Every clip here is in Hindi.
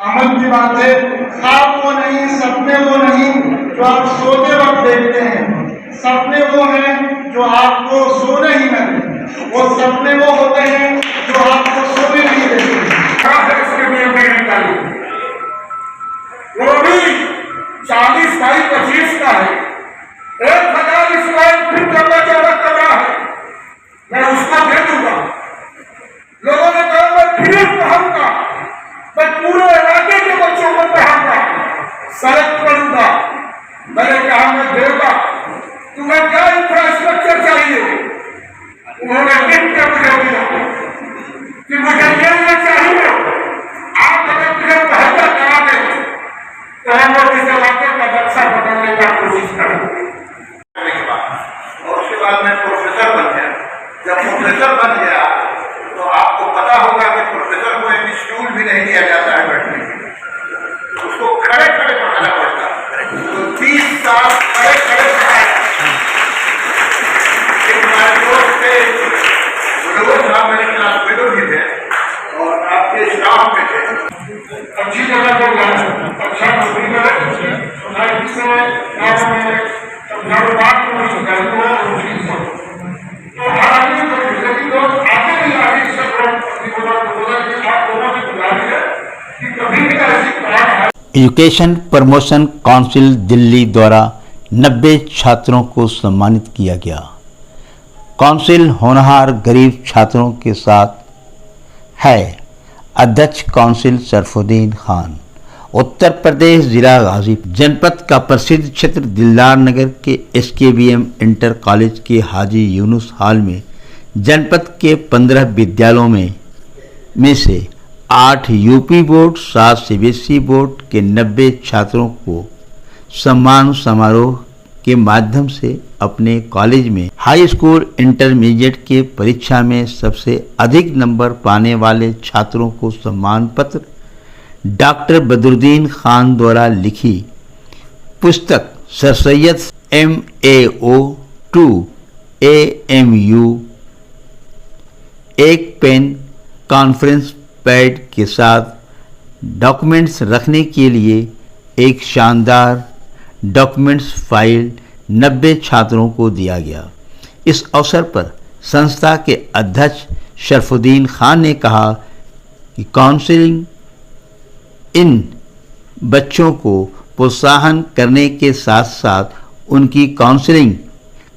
अमल की बात है। ख्वाब वो नहीं, सपने वो नहीं जो आप सोते वक्त देखते हैं। सपने वो हैं जो आपको सोने ही न दें। वो सपने वो होते हैं जो आपको सोने नहीं देते। वो भी 40 बाई 25 का है। 1000 स्क्वायर फीट का कमरा है, मैं उसको दे दूंगा। लोगों ने कहा मैं फ्री पढ़ाऊंगा, मैं पूरे इलाके के बच्चों को पढ़ाऊंगा, सड़क पढ़ूंगा। मैंने कहा मैं देगा, तुम्हें क्या इंफ्रास्ट्रक्चर चाहिए? उन्होंने लिख के मुझे दिया कि मुझे ये चाहिए, आप अगर मुझे बेहतर करा दें तो हम लोग इस इलाके का नक्शा बदलने का कोशिश करेंगे। और उसके बाद मैं प्रोफेसर बन गया। जब प्रोफेसर बन गया तो आपको पता होगा कि प्रोफेसर को एक स्टूल भी नहीं दिया जाता है बैठने के लिए, उसको खड़े खड़े पढ़ाना पड़ता है। तो 30 साल खड़े खड़े पढ़ाया। एक हमारे दोस्त थे, मनोज साहब मेरे क्लास फेलो भी थे और आपके स्टाफ में थे। अच्छी जगह पर जाना, अच्छा नौकरी करें, इस समय बात को तो हर आदमी को लेकिन तो आगे नहीं आगे आप लोगों से गुजारिश है कि कभी भी ऐसी बात एजुकेशन प्रमोशन काउंसिल दिल्ली द्वारा 90 छात्रों को सम्मानित किया गया। काउंसिल होनहार गरीब छात्रों के साथ है। अध्यक्ष काउंसिल शरफुद्दीन खान। उत्तर प्रदेश जिला गाजीपुर जनपद का प्रसिद्ध क्षेत्र दिलदार नगर के SKBM इंटर कॉलेज के हाजी यूनुस हॉल में जनपद के 15 विद्यालयों में से 8 यूपी बोर्ड 7 CBSE बोर्ड के 90 छात्रों को सम्मान समारोह के माध्यम से अपने कॉलेज में हाई स्कूल इंटरमीडिएट के परीक्षा में सबसे अधिक नंबर पाने वाले छात्रों को सम्मान पत्र, डॉक्टर बदरुद्दीन खान द्वारा लिखी पुस्तक sir Syed MAO to AMU, एक पेन, कॉन्फ्रेंस पैड के साथ डॉक्यूमेंट्स रखने के लिए एक शानदार डॉक्यूमेंट्स फाइल 90 छात्रों को दिया गया। इस अवसर पर संस्था के अध्यक्ष शरफुद्दीन खान ने कहा कि काउंसलिंग इन बच्चों को प्रोत्साहन करने के साथ साथ उनकी काउंसलिंग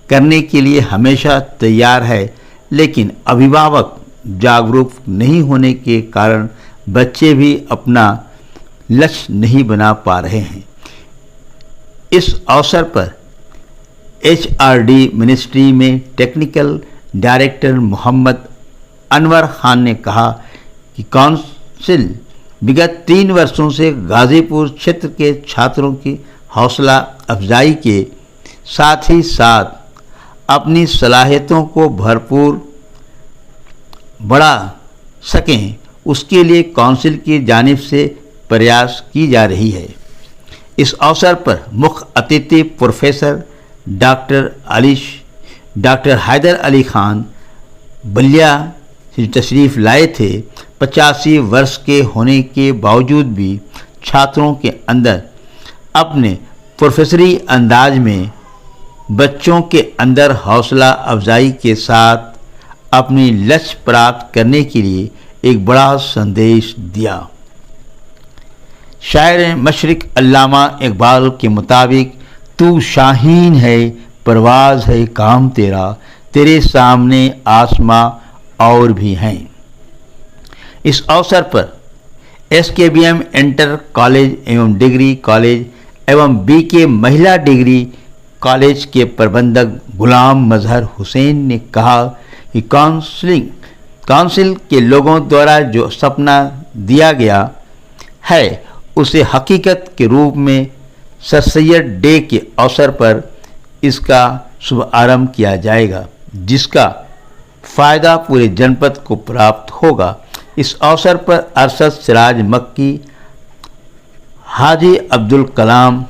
करने के लिए हमेशा तैयार है, लेकिन अभिभावक जागरूक नहीं होने के कारण बच्चे भी अपना लक्ष्य नहीं बना पा रहे हैं। इस अवसर पर HRD मिनिस्ट्री में टेक्निकल डायरेक्टर मोहम्मद अनवर खान ने कहा कि काउंसिल विगत 3 वर्षों से गाजीपुर क्षेत्र के छात्रों की हौसला अफजाई के साथ ही साथ अपनी सलाहियतों को भरपूर बढ़ा सकें, उसके लिए काउंसिल की जानिब से प्रयास की जा रही है। इस अवसर पर मुख्य अतिथि प्रोफेसर डॉक्टर हैदर अली खान बलिया से तशरीफ़ लाए थे। 85 वर्ष के होने के बावजूद भी छात्रों के अंदर अपने प्रोफेसरी अंदाज में बच्चों के अंदर हौसला अफजाई के साथ अपनी लक्ष्य प्राप्त करने के लिए एक बड़ा संदेश दिया। शायर मशरिक अल्लामा इकबाल के मुताबिक तू शाहीन है, परवाज़ है काम तेरा, तेरे सामने आसमां और भी हैं। इस अवसर पर SKBM इंटर कॉलेज एवं डिग्री कॉलेज एवं BK महिला डिग्री कॉलेज के प्रबंधक गुलाम मजहर हुसैन ने कहा कि काउंसिल के लोगों द्वारा जो सपना दिया गया है उसे हकीकत के रूप में सर सैयद डे के अवसर पर इसका शुभारंभ किया जाएगा, जिसका फ़ायदा पूरे जनपद को प्राप्त होगा। इस अवसर पर अरशद सिराज मक्की, हाजी अब्दुल कलाम,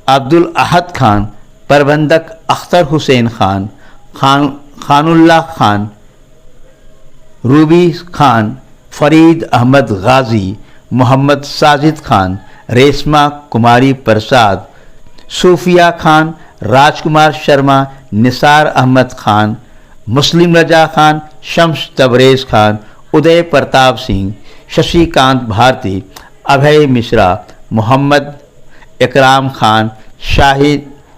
अब्दुल अहद खान, प्रबंधक अख्तर हुसैन खान, खानुल्लाह खान, रूबी खान, फरीद अहमद गाजी, मोहम्मद साजिद खान, रेशमा कुमारी प्रसाद, सूफिया खान, राजकुमार शर्मा, निसार अहमद खान, मुस्लिम रजा खान, शम्स तबरेज खान, उदय प्रताप सिंह, शशिकांत भारती, अभय मिश्रा, मोहम्मद इकराम खान,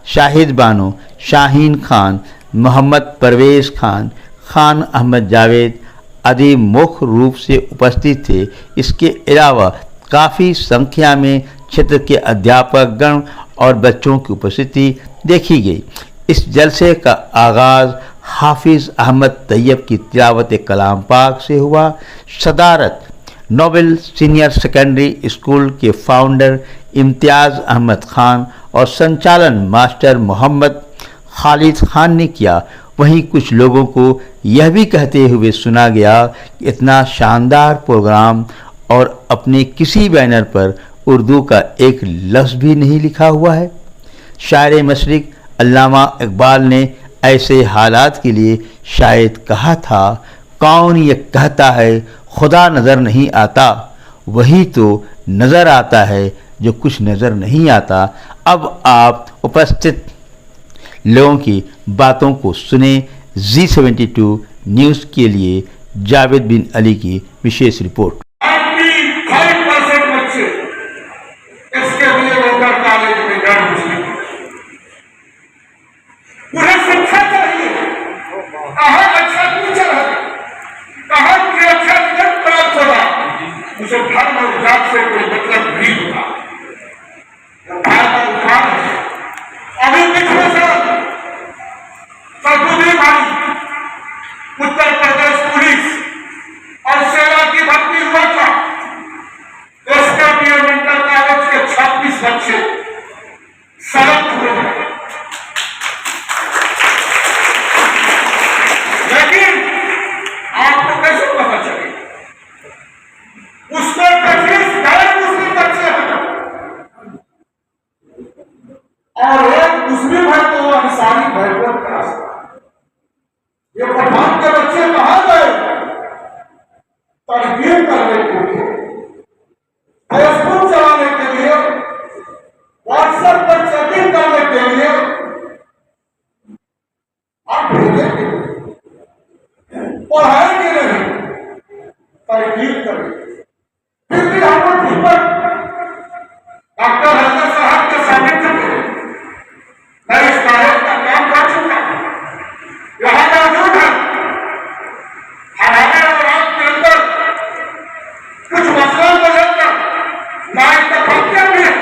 शाहिद बानो, शाहीन खान, मोहम्मद परवेज़ खान, खान अहमद जावेद आदि मुख्य रूप से उपस्थित थे। इसके अलावा काफ़ी संख्या में क्षेत्र के अध्यापक गण और बच्चों की उपस्थिति देखी गई। इस जलसे का आगाज़ हाफिज़ अहमद तैयब की तिलावत कलाम पाक से हुआ। सदारत नोबेल सीनियर सेकेंडरी स्कूल के फाउंडर इम्तियाज़ अहमद खान और संचालन मास्टर मोहम्मद खालिद खान ने किया। वहीं कुछ लोगों को यह भी कहते हुए सुना गया कि इतना शानदार प्रोग्राम और अपने किसी बैनर पर उर्दू का एक लफ्ज़ भी नहीं लिखा हुआ है। शायर मशरिक़ अल्लामा इकबाल ने ऐसे हालात के लिए शायद कहा था, कौन ये कहता है खुदा नज़र नहीं आता, वही तो नज़र आता है जो कुछ नज़र नहीं आता। अब आप उपस्थित लोगों की बातों को सुने। G72 न्यूज़ के लिए जावेद बिन अली की विशेष रिपोर्ट। 95% बच्चे इसके लिए लोकल कॉलेज में गैर मुस्लिम उन्हें शिक्षा चाहिए। कहाँ अच्छा टीचर है, कहाँ की अच्छा रिजल्ट प्राप्त होगा, उसे धर्म और जात से कोई मतलब नहीं होगा। भारत का उद्धार है। अभी पिछले साल सरगुजी भाई उत्तर प्रदेश पुलिस और सेना की भर्ती हुआ था। एसकेपीएम इंटर कॉलेज के 26 बच्चे सड़क हुए हैं। लेकिन आपको कैसे पता चले उसमें 25 गैर मुस्लिम बच्चे हैं और एक मुस्लिम है तो अंसारी भैरव का। ये पठान के बच्चे कहाँ गए? तरकीब करने के लिए, फेसबुक चलाने के लिए, व्हाट्सएप पर चैटिंग करने के लिए, आप भेजे के लिए, पढ़ाई के लिए तरकीब करें। फिर भी हम लोग डॉक्टर हजरत साहब के सानिध्य में मैं इस कॉलेज का काम कर चुका हूं। यहाँ मौजूद है हमारे और आपके अंदर कुछ मसलों को लेकर ना इत्तेफाकियत भी है,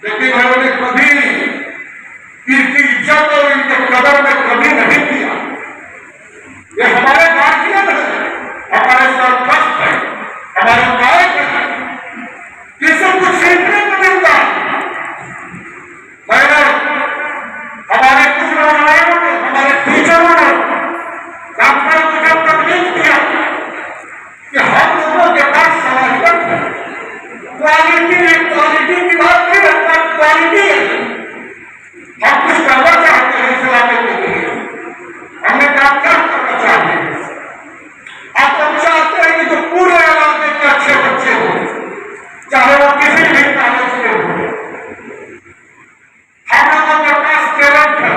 लेकिन मैंने कभी इनकी इज्जत और इनके कदर में कभी नहीं किया। ये हमारे गार्जियन है, हमारे सरपंच है, हमारे नायक है, किसी कुछ सीखने को मिलता है। मैंने हमारे कुछ नौजवानों ने, हमारे टीचरों ने, डॉक्टरों को जब तकलीफ दिया कि हम लोगों के पास सलाहियत है, क्वालिटी की बात नहीं है, क्वालिटी है, हम कुछ करना चाहते हैं इस्लामी के लिए, हमने काम क्या करना चाहते हैं। आप हम चाहते हैं कि जो पूरे इलाके के अच्छे बच्चे हो, चाहे वो किसी भी कॉलेज के हो, हम लोगों के पास टैलेंट है,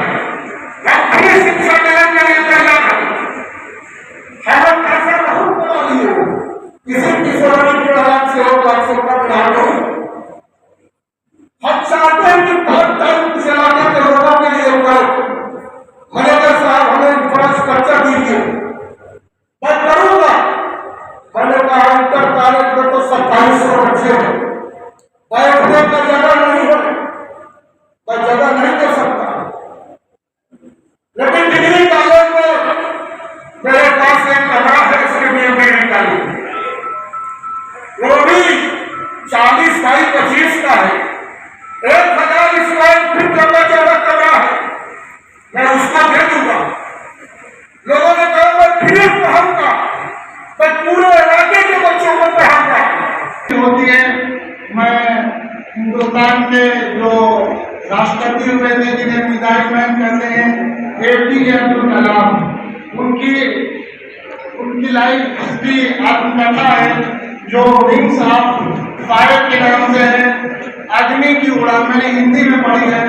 हम फ्री शिक्षा देने के लिए तैयार हैं। हमें पैसा बहुत बना लिए किसी किसी के हालात से हो, लाख से कम ना हो। हम चाहते हैं कि बहुत टाइम कुछ इलाके के लोगों के लिए मैनेजर साहब हमें इंफ्रास्ट्रक्चर दीजिए, मैं करूंगा। मैंने कहा इंटर कॉलेज में तो 2700 बच्चे हैं, बैठने का जगह नहीं है, मैं जगह नहीं दे सकता। लेकिन डिग्री कॉलेज में मेरे पास एक कमरा है, इसके लिए मैं निकालू, वो भी 40 बाई 25 का है, 1000 स्क्वायर फीट लंबा चौड़ा कमरा है, मैं उसको दे दूंगा। लोगों ने कहा मैं फ्री पढ़ाऊंगा, मैं पूरे इलाके के बच्चों को पढ़ाऊंगा। होती है, मैं हिंदुस्तान के जो राष्ट्रपति हुए थे जिन्हें मिसाइल मैन कहते हैं, APJ अब्दुल कलाम, उनकी लाइफ हिस्ट्री आत्मकथा है। जो विंग्स ऑफ फायर के नाम से है, अग्नि की उड़ान, मैंने हिंदी में पढ़ी है,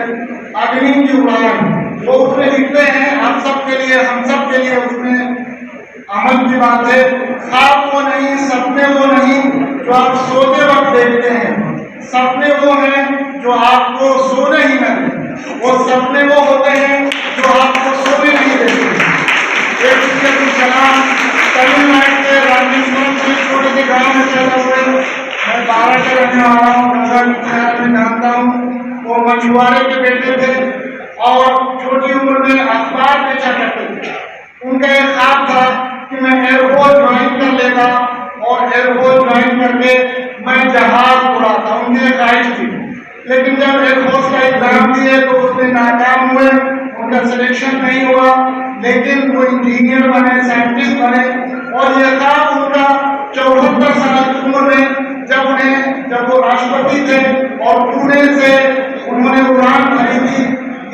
अग्नि की उड़ान, वो उसमें लिखते हैं हम सब के लिए, हम सब के लिए उसमें अमल की बात है। ख्वाब वो नहीं, सपने वो नहीं जो आप सोते वक्त देखते हैं, सपने वो हैं जो आपको सोने ही न दें, वो सपने वो होते हैं जो आपको सोने नहीं देते। सलाम तमिलनाडु के रामेश्वरम से छोटे से गांव में पैदा हुए, मैं 12 का रहने वाला हूँ, गंगा के किनारे में जानता हूँ। वो मछुआरे के बेटे थे और छोटी उम्र में अखबार बेचा करते थे। उनका एक ख्वाब था कि मैं एयरफोर्स ज्वाइन कर लेता और एयरफोर्स ज्वाइन करके मैं जहाज उड़ाता, उनकी एक ख्वाहिश थी। लेकिन जब एयरफोर्स का एग्जाम दिए तो उसमें नाकाम हुए, उनका सिलेक्शन नहीं हुआ, लेकिन वो इंजीनियर बने, साइंटिस्ट बने। और ये था उनका 74 साल की उम्र में जब वो राष्ट्रपति थे और पुणे से उन्होंने उड़ान भरी थी।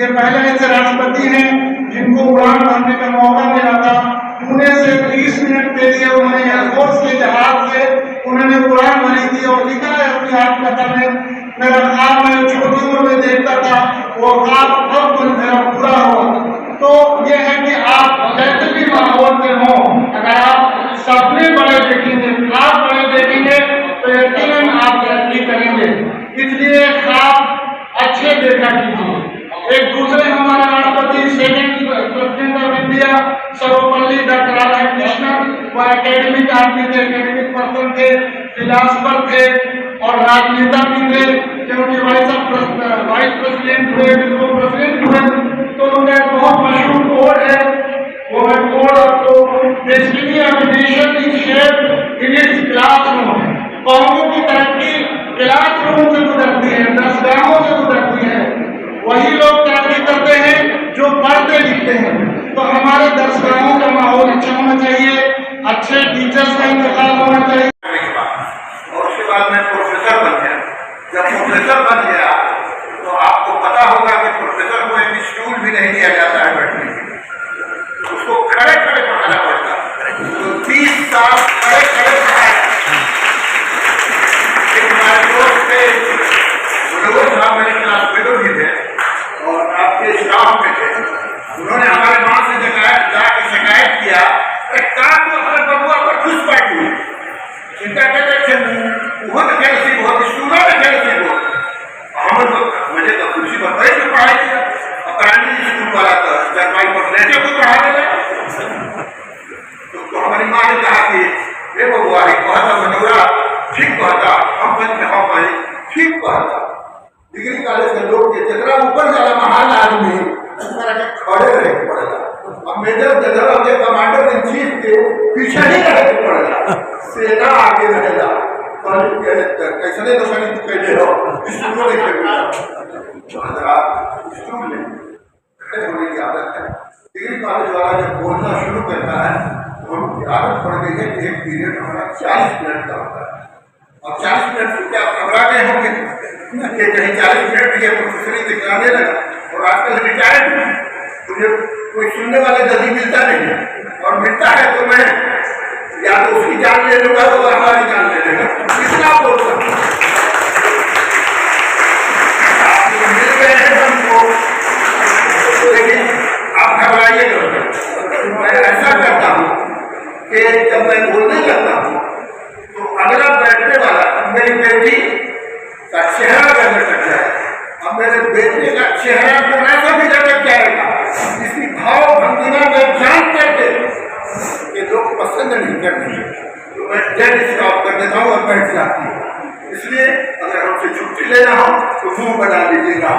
ये पहले ऐसे राष्ट्रपति हैं जिनको उड़ान भरने का मौका मिला था। पुणे से 30 मिनट के लिए उन्होंने एयरफोर्स के जहाज से उन्होंने उड़ान भरी थी और लिखा है अपनी आत्मकथा में, मेरा ख्वाब मैं छोटी उम्र में देखता था, वो ख्वाब अब मेरा पूरा हुआ। तो ये है कि आप जैसे भी माहौल में हो, अगर आप सपने बड़े देखेंगे, ख्वाब बड़े देखेंगे तो यकीनन आप तरक्की करेंगे। इसलिए ख्वाब अच्छे देखा कीजिए। एक दूसरे हमारे राष्ट्रपति, second president of India Sarvepalli doctor Radhakrishnan, वो एकेडमिक आदमी थे, एकेडमिक पर्सन थे, फिलासफर थे और राजनेता भी थे, क्योंकि वाइस प्रेसिडेंट हुए, विश्व प्रेसिडेंट हुए। तो उनका एक बहुत मशहूर कोड है, वो है code of destiny of nation is shaped in its classroom. कौमों की तरक्की क्लासरूम से गुजरती है, दरसगाहों से गुजरती है। वही लोग तरक्की करते हैं जो पढ़ते लिखते हैं। तो हमारे दरसगाहों का माहौल अच्छा होना चाहिए, अच्छे टीचर्स का इंतजाम होना चाहिए। और उसके बाद मैं प्रोफेसर बन गया। जब प्रोफेसर बन गया तो आपको पता होगा कि प्रोफेसर को एक स्टूल भी नहीं दिया जाता है बैठने के लिए, उसको खड़े खड़े पढ़ाना पड़ता है। तो 30 साल खड़े खड़े पढ़ाया। हमारे दोस्त थे, मनोहर साहब मेरे क्लास फेलो भी थे और आपके स्टाफ में थे। उन्होंने हमारे माँ से जाकर शिकायत किया, काम तो हमारे बबुआ पर खुश पार्टी हुई, चिंता करते थे, बहुत कैसी बहुत स्टूलों में कैसी बहुत हम लोग मुझे तो खुशी बताई तो पढ़ाई किया और प्राइमरी स्कूल वाला तो सरकारी पर्सनैलिटी को पढ़ा देगा। तो हमारी माँ ने कहा कि ये बबुआ ही कहता मनोरा ठीक कहता, हम बन हाँ भाई ठीक कहता। डिग्री कॉलेज के लोग जितना ऊपर जाला महान आदमी खड़े रहे पड़ेगा, अब मेजर जनरल के कमांडर इन चीफ के पीछे ही रहे पड़ेगा, सेना आगे रहेगा। कैसे तो सही कहते हो स्कूलों में स्कूल में खड़े होने की आदत है। डिग्री कॉलेज वाला जब बोलना शुरू करता है तो उनकी आदत पड़ गई है कि एक पीरियड हमारा 40 मिनट का होता है। और 40 मिनट से क्या घबरा गए होंगे कि कहीं 40 मिनट भी प्रोफेसरी दिखलाने लगा। और आजकल रिटायर्ड है, मुझे कोई सुनने वाला जल्दी मिलता नहीं है, और मिलता है तो मैं या तो उसकी जान ले लूंगा तो हमारी जान ले लेगा, कितना बोल सकता। मिल गए हैं हमको, लेकिन आप घबराइए। मैं ऐसा करता हूँ कि जब मैं बोलने लगता हूँ तो अगला बैठने वाला मेरी बेटी का चेहरा जब लटक जाए, अब मेरे बेटे का चेहरा तो ऐसा भी लटक जाएगा, इसकी भाव भंगिमा में जान करके ये लोग पसंद नहीं करते, तो मैं डेड स्टॉप कर देता हूँ और बैठ जाती हूँ। इसलिए अगर हमसे छुट्टी लेना हो तो मुंह बना लीजिएगा,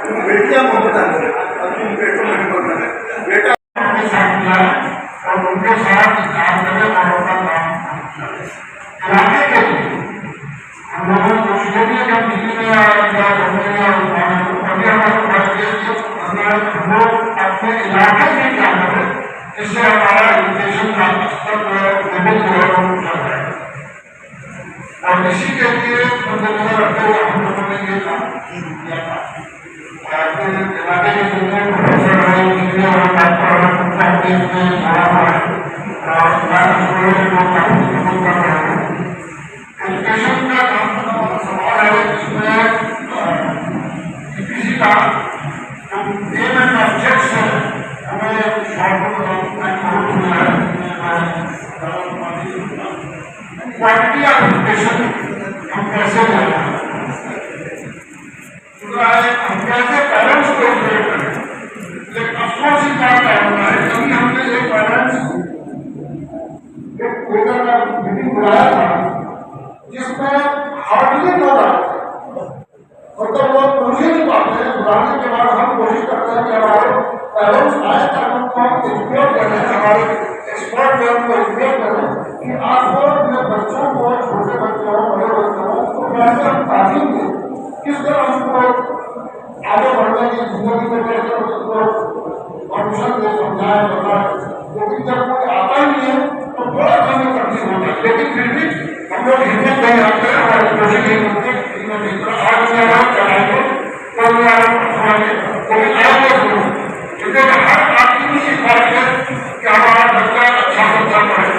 तुम बेटियां मुंह बना लो और तुम बेटों में बोलना है बेटा और उनके साथ काम करने का इलाके के हम लोगों को ये भी जब दिल्ली में या बम्बई या कभी हम लोग अपने इलाके में क्या करें, इससे हमारा एजुकेशन का स्तर है। और इसी के लिए मुझे रखते हुए हम लोगों ने ये काम किया था। इलाके के जितने प्रोफेसर हैं, इंजीनियर हैं, डॉक्टर हैं, उनका देश में जोड़ा हुआ है और एजुकेशन का काम सवाल है जिसमें किसी का जो एम एंड ऑब्जेक्ट्स है हमें क्वालिटी ऑफ एजुकेशन हम कैसे लेना है, हम कैसे पेरेंट्स को एजुकेट करें। लेकिन अफसोस की बात क्या होता है, कभी हमने एक पेरेंट्स एक कोई का मीटिंग बुलाया था जिसमें हार्डली लोग आए थे, मतलब वो पूछे नहीं पाते हैं। बुलाने के बाद हम कोशिश करते हैं कि हमारे पेरेंट्स आए तक उनको एजुकेट करें, हमारे एक्सपर्ट जो उनको एजुकेट करें कि आपको अपने बच्चों को, छोटे बच्चों बड़े बच्चों को कैसे हम तालीम दें, किस तरह उनको आगे बढ़ने की जिंदगी में कैसे उनको ऑप्शन दे, समझाए, बताए। क्योंकि जब कोई आता ही नहीं है तो थोड़ा समय तकलीफ होता है, लेकिन फिर भी हम लोग हिम्मत नहीं आते हैं और कोशिश नहीं करते आज से हम चलाएंगे कल लेकिन आगे जरूर, क्योंकि हर आदमी की बात है कि हमारा बच्चा अच्छा बच्चा पढ़े,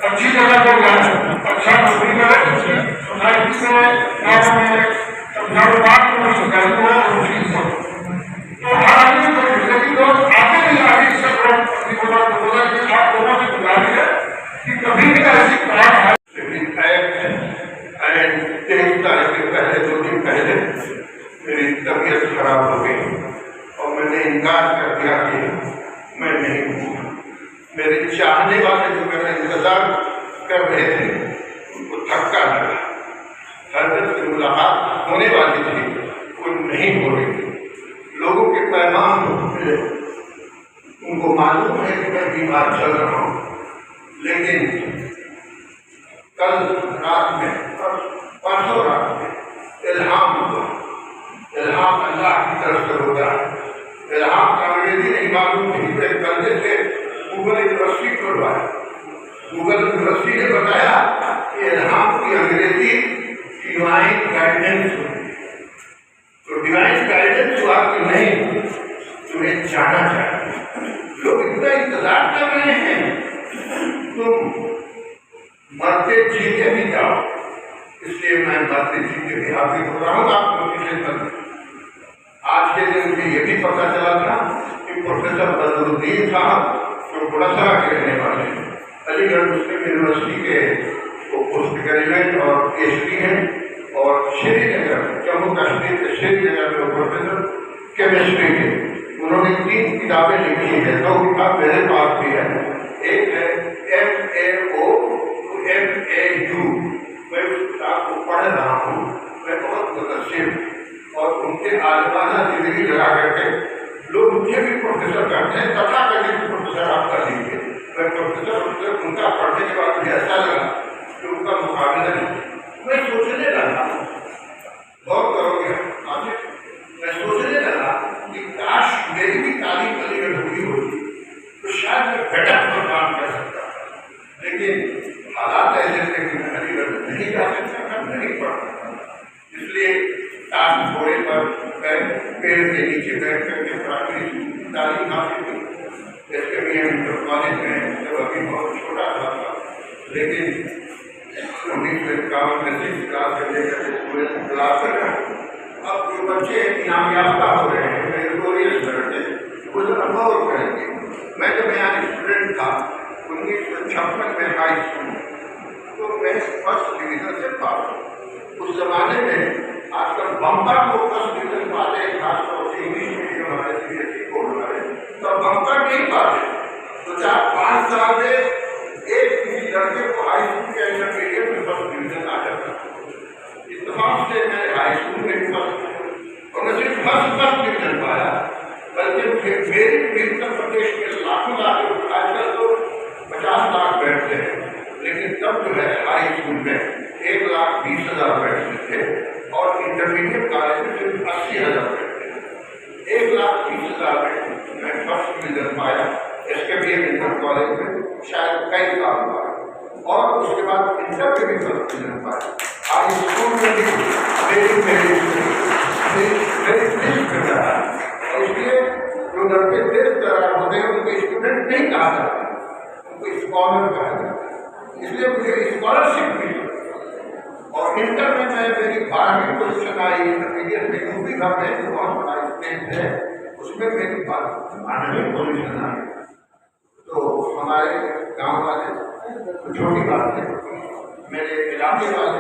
अच्छी जगह पर जाए, अच्छा नौकरी करे, सोसाइटी में गाँव में कारोबार में तो हर आदमी को जिंदगी लोग आगे नहीं आगे सब बोला कि आप लोगों से गुजारिश है कि कभी भी ऐसी काम है। पहले 2 दिन पहले मेरी तबीयत खराब हो गई और मैंने इनकार कर दिया कि मैं नहीं हूँ। मेरे चाहने वाले जो मेरा इंतजार कर रहे थे उनको धक्का लगा, हजरत से मुलाकात होने वाली थी वो नहीं हो रही थी। लोगों के पैगाम मिले, उनको मालूम है कि मैं बीमार चल रहा हूँ, लेकिन कल रात में और परसों रात में इल्हाम हुआ। इल्हाम अल्लाह की तरफ से होता है। इल्हाम का अंग्रेजी नहीं मालूम थी, एक बंदे से गूगल यूनिवर्सिटी खुलवाया। गूगल यूनिवर्सिटी ने बताया कि इल्हाम की अंग्रेजी डिवाइन गाइडेंस होती है। तो डिवाइन गाइडेंस हुआ कि नहीं तुम्हें जाना चाहिए। लोग इतना इंतजार कर रहे हैं, तुम मरते जीते भी जाओ। इसलिए मैं मरते जीते भी हाजिर हो रहा हूँ आप लोगों की खिदमत में। आज के दिन मुझे ये भी पता चला था कि प्रोफेसर बदरुद्दीन साहब जो बुढ़ासरा के रहने वाले हैं, अलीगढ़ मुस्लिम यूनिवर्सिटी के वो पोस्ट ग्रेजुएट और PhD हैं, और श्रीनगर जम्मू कश्मीर के श्रीनगर में प्रोफेसर केमिस्ट्री के, उन्होंने 3 किताबें लिखी है। 2 किताब मेरे पास भी है, एक है MAO MAU, मैं उस किताब को पढ़ रहा हूँ। मैं बहुत मुतसिर और उनके आलमाना जिंदगी लगा करके लोग मुझे भी प्रोफेसर करते हैं, तथा कभी प्रोफेसर आप कर लीजिए। मैं प्रोफेसर उनका पढ़ने के बाद मुझे ऐसा लगा कि उनका मुकाबला नहीं। मैं सोचने लगा, बहुत करोगे आगे, मैं सोचने लगा कि काश मेरी भी तालीम अलीगढ़ हुई होती तो शायद मैं बेटर पर काम कर सकता, लेकिन हालात ऐसे थे कि मैं अलीगढ़ नहीं जा सकता था, नहीं पढ़ सकता। इसलिए ताज घोड़े पर पेड़ के नीचे बैठ करके प्राथमिक तालीम हासिल की। SKBM इंटर कॉलेज में जब अभी बहुत छोटा था, लेकिन 1951 में 6 क्लास से लेकर पूरे क्लास तक अब जो बच्चे इनाम याफ्ता हो रहे हैं, मेरिटोरियस लड़के, वो जो अनुभव करेंगे। मैं जब यहाँ स्टूडेंट था 1956 में हाई स्कूल, तो मैं 1st डिवीजन से पास। उस जमाने में आजकल बम्पर को 1st डिवीजन पाते हैं, खासतौर से इंग्लिश मीडियम वाले, CBSE बोर्ड वाले, तो बम्पर नहीं पाते। तो 4-5 साल में एक किसी लड़के को हाई स्कूल के इंटरमीडिएट में 1st डिवीजन आ जाता। इत्तेफाक से मैंने हाई स्कूल में और मैं सिर्फ 1st डिवीजन पाया, बल्कि मेरे उत्तर प्रदेश के लाखों लाख, आजकल तो 50 लाख बैठते हैं, लेकिन तब जो है हाई स्कूल में 1,20,000 बैठते थे और इंटरमीडिएट कॉलेज में सिर्फ 80,000 बैठते थे। 1,20,000 बैठते, मैं 1st डिवीजन पाया SKBM इंटर कॉलेज में, शायद कई साल पाया, और उसके बाद इंटर में भी 1st डिवीजन पाया। हाई स्कूल में भी मेरी और इसलिए जो लड़के देश तैयार होते हैं उनको स्टूडेंट नहीं कहा जाता, उनको स्कॉलर कहा जाता है। इसलिए मुझे स्कॉलरशिप मिली और इंटर में मैं मेरी 12वीं पोजीशन आई, इंटरमीडिएट में यूपी का में बहुत बड़ा स्टेट है, उसमें मेरी 12वीं पोजीशन आई। तो हमारे गांव वाले, छोटी बात है, मेरे इलाके वाले